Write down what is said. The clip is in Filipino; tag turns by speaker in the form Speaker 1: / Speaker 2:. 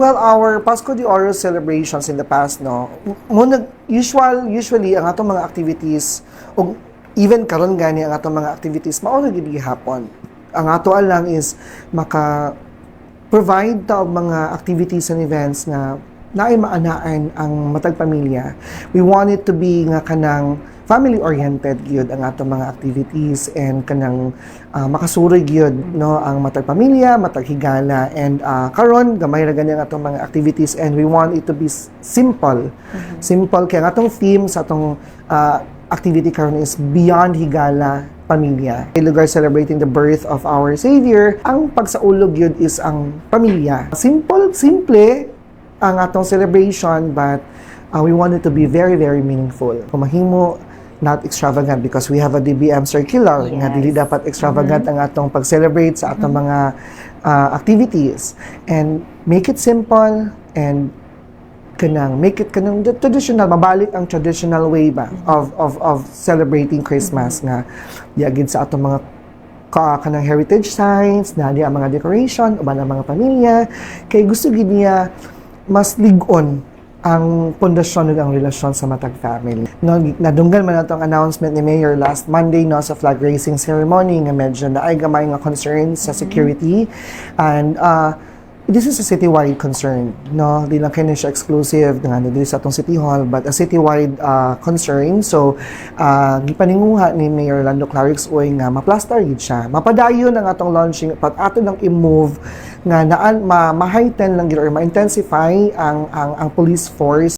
Speaker 1: Well, our Pasko de Oro celebrations in the past, no, usually ang atong mga activities, o even karon gani ang atong mga activities, mao na gid gihapon. Ang ato lang is provide ta og mga activities and events na naay maanaan ang matag pamilya. We want it to be nga kanang family-oriented gyud ang atong mga activities and kanang makasuroy gyud no ang matag pamilya, matag higala, and karon gamay ra gani ang atong mga activities and we want it to be simple. Simple kay ang atong theme sa atong activity karon is Beyond Higala Pamilya. A lugar celebrating the birth of our Savior. Ang pagsaulog yun is ang pamilya. Simple ang atong celebration, but we want it to be very, very meaningful. Kung mahimo, not extravagant because we have a DBM circular nga dili dapat extravagant ang atong pag-celebrate sa atong mga activities. And make it simple and make it kanang traditional, mabalik ang traditional way ba of celebrating Christmas nga diagid sa atong mga kanang heritage sites, na ang mga decoration uban ang mga pamilya kay gusto gid niya mas lig-on ang pundasyon ug ang relasyon sa matag family. No, nadunggan man natong announcement ni Mayor last Monday no sa flag raising ceremony nga medyo naay gamay nga concerns sa security, and this is a citywide concern, no? Di lang kaya siya exclusive nga dito sa atong City Hall, but a citywide concern. So, gipaninguha ni Mayor Lando Clarix Uy nga maplastar gid siya. Mapadayon ang atong launching, pat ato lang i-move nga ma-heighten lang gid or ma-intensify ang police force